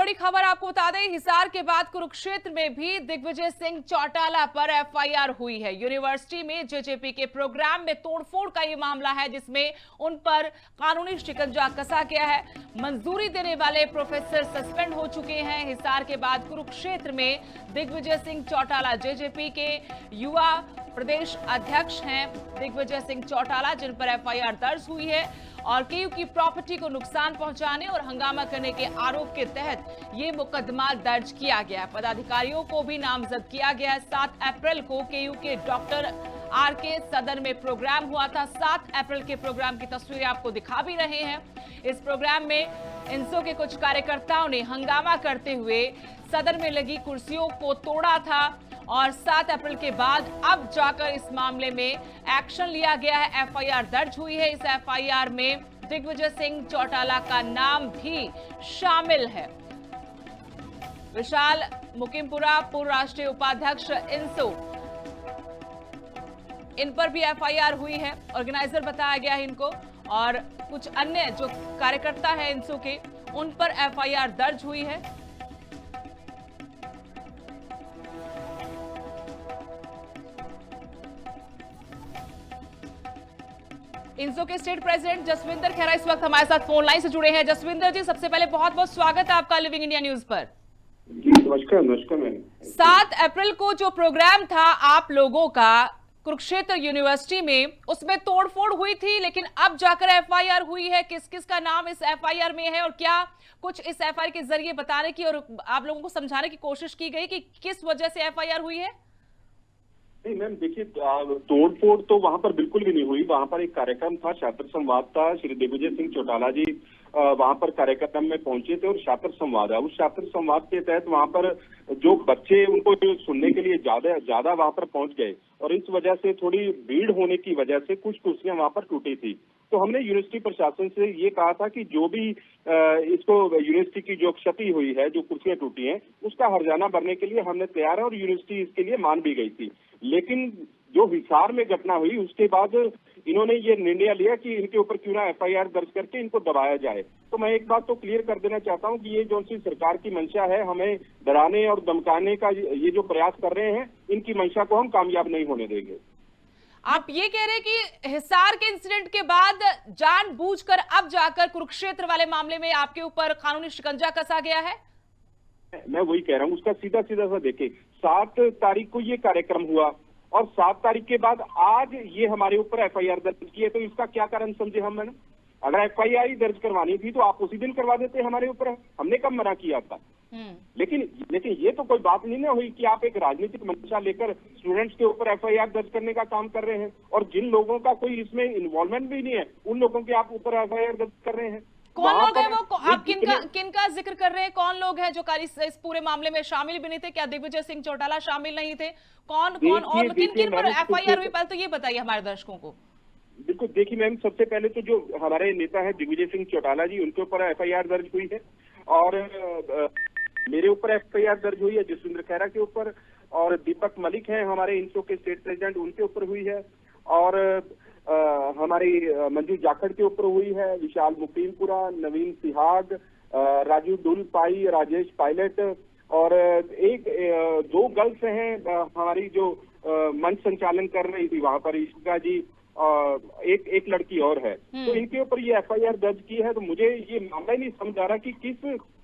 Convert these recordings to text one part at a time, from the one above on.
बड़ी खबर आपको बता दें, हिसार के बाद कुरुक्षेत्र में भी दिग्विजय सिंह चौटाला पर एफआईआर हुई है। यूनिवर्सिटी में जेजेपी के प्रोग्राम में तोड़फोड़ का ये मामला है, जिसमें उन पर कानूनी शिकंजा कसा गया है। मंजूरी देने वाले प्रोफेसर सस्पेंड हो चुके हैं। हिसार के बाद कुरुक्षेत्र में दिग्विजय सिंह चौटाला जेजेपी के युवा प्रदेश अध्यक्ष हैं दिग्विजय सिंह चौटाला, जिन पर एफआईआर दर्ज हुई है और केयू की प्रॉपर्टी को नुकसान पहुंचाने और हंगामा करने के आरोप के तहत ये मुकदमा दर्ज किया गया है। पदाधिकारियों को भी नामजद किया गया है। 7 अप्रैल को केयू के डॉक्टर आरके सदन में प्रोग्राम हुआ था। 7 अप्रैल के प्रोग्राम की तस्वीरें आपको दिखा भी रहे हैं। इस प्रोग्राम में इंसो के कुछ कार्यकर्ताओं ने हंगामा करते हुए सदन में लगी कुर्सियों को तोड़ा था और 7 अप्रैल के बाद अब जाकर इस मामले में एक्शन लिया गया है। एफआईआर दर्ज हुई है। इस एफआईआर में दिग्विजय सिंह चौटाला का नाम भी शामिल है। विशाल मुकीमपुरा पूर्व राष्ट्रीय उपाध्यक्ष इंसो, इन पर भी एफआईआर हुई है। ऑर्गेनाइजर बताया गया है इनको, और कुछ अन्य जो कार्यकर्ता है इंसो के, उन पर एफआईआर दर्ज हुई है। इंसो के स्टेट प्रेसिडेंट जसविंदर खेरा इस वक्त हमारे साथ फोन लाइन से जुड़े हैं। जसविंदर जी, सबसे पहले बहुत बहुत स्वागत है आपका लिविंग इंडिया न्यूज पर। नमस्कार। नमस्कार मैम। 7 अप्रैल को जो प्रोग्राम था आप लोगों का कुरुक्षेत्र यूनिवर्सिटी में, उसमें तोड़फोड़ हुई थी, लेकिन अब जाकर एफआईआर हुई है। किस किस का नाम इस एफआईआर में है और क्या कुछ इस एफआईआर के जरिए बताने की और आप लोगों को समझाने की कोशिश की गई कि किस वजह से एफआईआर हुई है? नहीं मैम, देखिए, तोड़फोड़ तो वहां पर बिल्कुल भी नहीं हुई। वहां पर एक कार्यक्रम था, छात्र संवाद था। श्री दिग्विजय सिंह चौटाला जी वहां पर कार्यक्रम में पहुंचे थे और छात्र संवाद है। उस छात्र संवाद के तहत वहां पर जो बच्चे उनको सुनने के लिए ज्यादा वहां पर पहुंच गए और इस वजह से थोड़ी भीड़ होने की वजह से कुछ कुर्सियां वहां पर टूटी थी। तो हमने यूनिवर्सिटी प्रशासन से ये कहा था कि जो भी इसको यूनिवर्सिटी की जो क्षति हुई है, जो कुर्सियां टूटी हैं, उसका हर्जाना भरने के लिए हमने तैयार है और यूनिवर्सिटी इसके लिए मान भी गई थी। लेकिन जो हिसार में घटना हुई उसके बाद इन्होंने ये निर्णय लिया कि इनके ऊपर क्यों ना एफआईआर दर्ज करके इनको दबाया जाए। तो मैं एक बात तो क्लियर कर देना चाहता हूं कि ये जो सी सरकार की मंशा है, हमें डराने और धमकाने का ये जो प्रयास कर रहे हैं, इनकी मंशा को हम कामयाब नहीं होने देंगे। आप ये कह रहे हैं कि हिसार के इंसिडेंट के बाद जानबूझकर अब जाकर कुरुक्षेत्र वाले मामले में आपके ऊपर कानूनी शिकंजा कसा गया है? मैं वही कह रहा हूँ। उसका सीधा सीधा सा देखें, 7 तारीख को ये कार्यक्रम हुआ और 7 तारीख के बाद आज ये हमारे ऊपर एफआईआर दर्ज की है। तो इसका क्या कारण समझे हम? मैंने अगर एफआईआर ही दर्ज करवानी थी तो आप उसी दिन करवा देते हमारे ऊपर। हमने कब मना किया था? लेकिन ये तो कोई बात नहीं ना हुई कि आप एक राजनीतिक मंशा लेकर स्टूडेंट्स के ऊपर एफआईआर दर्ज करने का काम कर रहे हैं और जिन लोगों का कोई इसमें इन्वॉल्वमेंट भी नहीं है, उन लोगों के आप ऊपर एफआईआर दर्ज कर रहे हैं। कौन लोग हैं वो? आप किनका जिक्र कर रहे हैं? कौन लोग हैं जो इस पूरे मामले में शामिल भी नहीं थे? क्या दिग्विजय सिंह चौटाला शामिल नहीं थे? कौन और किन पर एफआईआर हुई, पहले तो ये बताइए हमारे दर्शकों को। बिल्कुल, देखिए मैम, सबसे पहले तो जो हमारे नेता है दिग्विजय सिंह चौटाला जी, उनके ऊपर एफआईआर दर्ज हुई है और मेरे ऊपर एफआईआर दर्ज हुई है जसविंदर खेरा के ऊपर, और दीपक मलिक हैं हमारे इंसो के स्टेट प्रेसिडेंट, उनके ऊपर हुई है, और हमारी मंजू जाखड़ के ऊपर हुई है, विशाल मुकीमपुरा, नवीन सिहाग, राजू डुल पाई, राजेश पायलट, और एक 2 गर्ल्स हैं हमारी जो मंच संचालन कर रही थी वहां पर, ईशिका जी, एक लड़की और है। तो इनके ऊपर ये एफआईआर दर्ज की है। तो मुझे ये मामला ही नहीं समझ आ रहा कि किस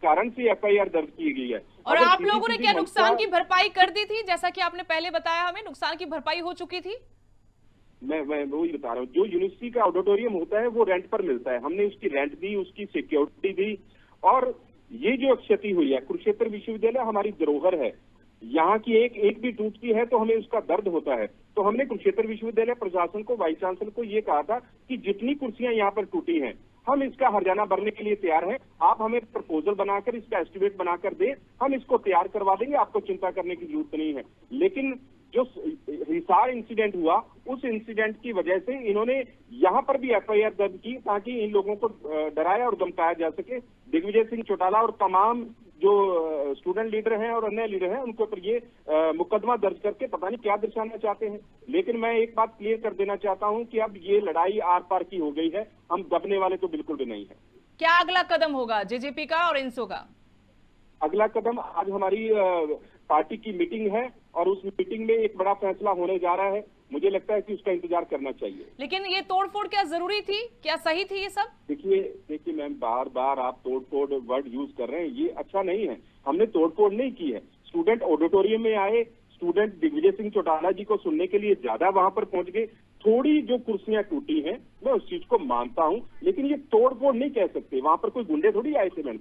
कारण से एफआईआर दर्ज की गई है। और आप लोगों ने क्या नुकसान की भरपाई कर दी थी? जैसा कि आपने पहले बताया, हमें नुकसान की भरपाई हो चुकी थी। मैं वही बता रहा हूँ। जो यूनिवर्सिटी का ऑडिटोरियम होता है वो रेंट पर मिलता है। हमने उसकी रेंट दी, उसकी सिक्योरिटी दी, और ये जो क्षति हुई है, कुरुक्षेत्र विश्वविद्यालय हमारी धरोहर है। यहाँ की एक भी टूटती है तो हमें उसका दर्द होता है। तो हमने कुरुक्षेत्र विश्वविद्यालय प्रशासन को, वाइस चांसलर को ये कहा था कि जितनी कुर्सियां यहाँ पर टूटी हैं, हम इसका हर्जाना भरने के लिए तैयार हैं। आप हमें प्रपोजल बनाकर, इसका एस्टिमेट बनाकर दें, हम इसको तैयार करवा देंगे, आपको चिंता करने की जरूरत नहीं है। लेकिन जो हिसार इंसिडेंट हुआ, उस इंसिडेंट की वजह से इन्होंने यहाँ पर भी एफआईआर दर्ज की ताकि इन लोगों को डराया और धमकाया जा सके। दिग्विजय सिंह चौटाला और तमाम जो स्टूडेंट लीडर हैं और अन्य लीडर हैं, उनके ऊपर ये मुकदमा दर्ज करके पता नहीं क्या दर्शाना चाहते हैं। लेकिन मैं एक बात क्लियर कर देना चाहता हूं कि अब ये लड़ाई आर पार की हो गई है, हम दबने वाले तो बिल्कुल भी नहीं है। क्या अगला कदम होगा जेजेपी का और इंसो का? अगला कदम आज हमारी पार्टी की मीटिंग है और उस मीटिंग में एक बड़ा फैसला होने जा रहा है। मुझे लगता है कि उसका इंतजार करना चाहिए। लेकिन ये तोड़फोड़ क्या जरूरी थी, क्या सही थी ये सब? देखिए मैम, बार बार आप तोड़फोड़ वर्ड यूज कर रहे हैं, ये अच्छा नहीं है। हमने तोड़फोड़ नहीं की है। स्टूडेंट ऑडिटोरियम में आए, स्टूडेंट दिग्विजय सिंह चौटाला जी को सुनने के लिए ज्यादा वहां पर पहुंच गए। थोड़ी जो कुर्सियां टूटी हैं, मैं उस चीज को मानता हूं, लेकिन ये तोड़फोड़ नहीं कह सकते। वहां पर कोई गुंडे थोड़ी आए थे मैम,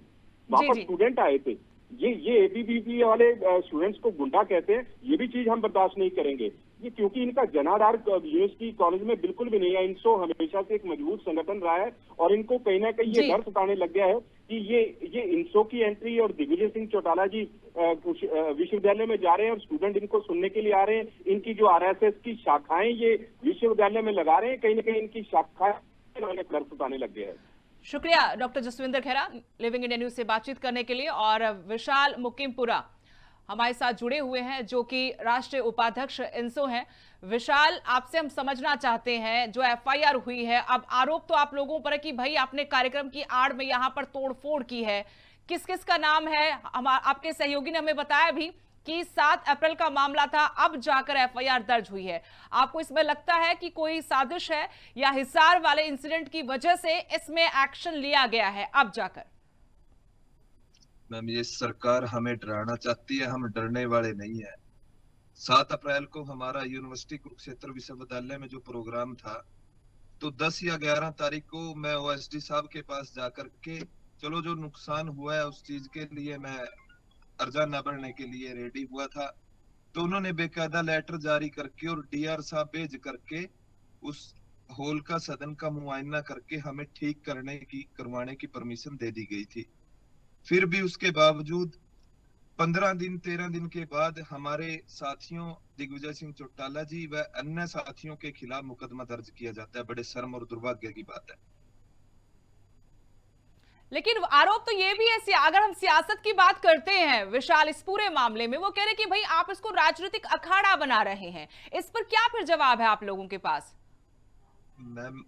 वहां पर स्टूडेंट आए थे। ये एबीवीपी वाले स्टूडेंट्स को गुंडा कहते हैं, ये भी चीज हम बर्दाश्त नहीं करेंगे। ये क्योंकि इनका जनाधार यूनिवर्सिटी कॉलेज में बिल्कुल भी नहीं है। इनसो हमेशा से एक मजबूत संगठन रहा है और इनको कहीं ना कहीं ये डर सताने लग गया है कि ये इनसो की एंट्री और दिग्विजय सिंह चौटाला जी विश्वविद्यालय में जा रहे हैं और स्टूडेंट इनको सुनने के लिए आ रहे हैं। इनकी जो आरएसएस की शाखाएं ये विश्वविद्यालय में लगा रहे हैं, कहीं ना कहीं इनकी शाखाएं डर सताने लग गया है। शुक्रिया डॉक्टर जसविंदर खेरा लिविंग इंडिया न्यूज से बातचीत करने के लिए। और विशाल मुकीमपुरा हमारे साथ जुड़े हुए हैं जो कि राष्ट्रीय उपाध्यक्ष इनसो हैं। विशाल, आपसे हम समझना चाहते हैं, जो एफआईआर हुई है, अब आरोप तो आप लोगों पर है कि भाई आपने कार्यक्रम की आड़ में यहां पर तोड़फोड़ की है। किस किस का नाम है? आपके सहयोगी ने हमें बताया भी कि 7 अप्रैल का मामला था, अब जाकर एफआईआर दर्ज हुई है। आपको इसमें लगता है कि कोई साजिश है या हिसार वाले इंसिडेंट की वजह से इसमें एक्शन लिया गया है अब जाकर? मैम, ये सरकार हमें डराना चाहती है, हम डरने वाले नहीं है। 7 अप्रैल को हमारा यूनिवर्सिटी कुरुक्षेत्र विश्वविद्यालय में जो प्रोग्राम था, तो 10 या 11 तारीख को मैं ओएसडी साहब के पास जाकर के चलो जो नुकसान हुआ है उस चीज के लिए मैं अर्जा न भरने के लिए रेडी हुआ था। तो उन्होंने बेकायदा लेटर जारी करके और डीआर साहब भेज करके उस हॉल का, सदन का मुआयना करके हमें ठीक करवाने की परमिशन दे दी गई थी। फिर भी उसके बावजूद 13 दिन के बाद हमारे साथियों दिग्विजय सिंह चौटाला जी व अन्य साथियों के खिलाफ मुकदमा दर्ज किया जाता है। बड़े शर्म और दुर्भाग्य की बात है। लेकिन आरोप तो ये भी है, अगर हम सियासत की बात करते हैं विशाल, इस पूरे मामले में वो कह रहे कि भाई आप इसको राजनीतिक अखाड़ा बना रहे हैं। इस पर क्या फिर जवाब है आप लोगों के पास? मैम,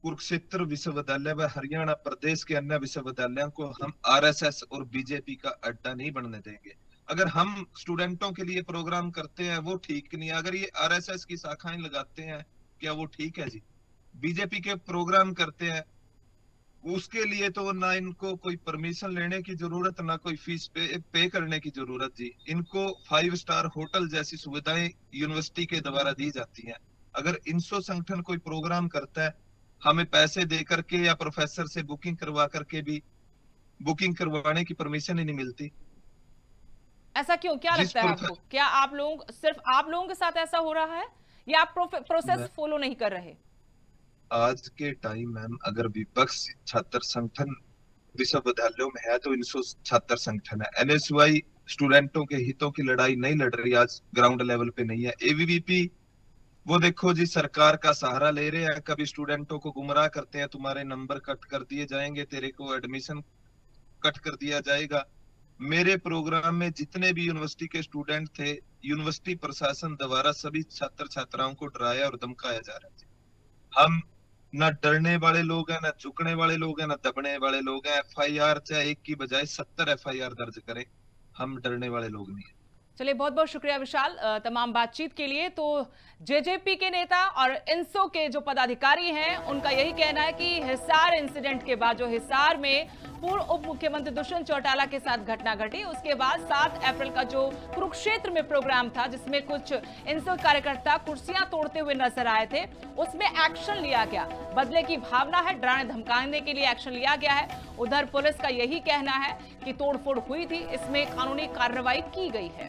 कुरुक्षेत्र विश्वविद्यालय व हरियाणा प्रदेश के अन्य विश्वविद्यालयों को हम आरएसएस और बीजेपी का अड्डा नहीं बनने देंगे। अगर हम स्टूडेंटों के लिए प्रोग्राम करते हैं वो ठीक नहीं है। अगर ये आरएसएस की शाखाएं लगाते हैं क्या वो ठीक है जी? बीजेपी के प्रोग्राम करते हैं उसके लिए तो ना इनको कोई परमिशन लेने की जरूरत, ना कोई फीस पे करने की जरूरत जी। इनको 5 स्टार होटल जैसी सुविधाएं यूनिवर्सिटी के द्वारा दी जाती हैं। अगर इनसो संगठन कोई प्रोग्राम करता है, हमें पैसे दे करके या प्रोफेसर से बुकिंग करवा करके भी बुकिंग करवाने की परमिशन ही नहीं मिलती। ऐसा क्यों? क्या लगता है आपको? क्या सिर्फ आप लोगों के साथ ऐसा हो रहा है या आप प्रोसेस फॉलो नहीं कर रहे? आज के टाइम मैम, अगर विपक्ष छात्र संगठन विश्वविद्यालयों में है तो इनसो छात्र संगठन है। एनएसयूआई स्टूडेंटों के हितों की लड़ाई नहीं लड़ रही, आज ग्राउंड लेवल पे नहीं है। एबीवीपी वो देखो जी, सरकार का सहारा ले रहे हैं, कभी स्टूडेंटों को गुमराह करते हैं, तुम्हारे नंबर कट कर दिए जाएंगे, तेरे को एडमिशन कट कर दिया जाएगा। मेरे प्रोग्राम में जितने भी यूनिवर्सिटी के स्टूडेंट थे, यूनिवर्सिटी प्रशासन द्वारा सभी छात्र छात्राओं को डराया और धमकाया जा रहा है। हम न डरने वाले लोग हैं, न झुकने वाले लोग हैं, न दबने वाले लोग हैं। एफआईआर चाहे 1 की बजाय 70 एफआईआर दर्ज करें, हम डरने वाले लोग नहीं है। चलिए, बहुत बहुत शुक्रिया विशाल तमाम बातचीत के लिए। तो जेजेपी के नेता और इनसो के जो पदाधिकारी हैं उनका यही कहना है कि हिसार इंसिडेंट के बाद, जो हिसार में पूर्व उप मुख्यमंत्री दुष्यंत चौटाला के साथ घटना घटी, उसके बाद 7 अप्रैल का जो कुरुक्षेत्र में प्रोग्राम था जिसमें कुछ इनसो कार्यकर्ता कुर्सियां तोड़ते हुए नजर आए थे, उसमें एक्शन लिया गया। बदले की भावना है, डराने धमकाने के लिए एक्शन लिया गया है। उधर पुलिस का यही कहना है कि तोड़फोड़ हुई थी, इसमें कानूनी कार्रवाई की गई है।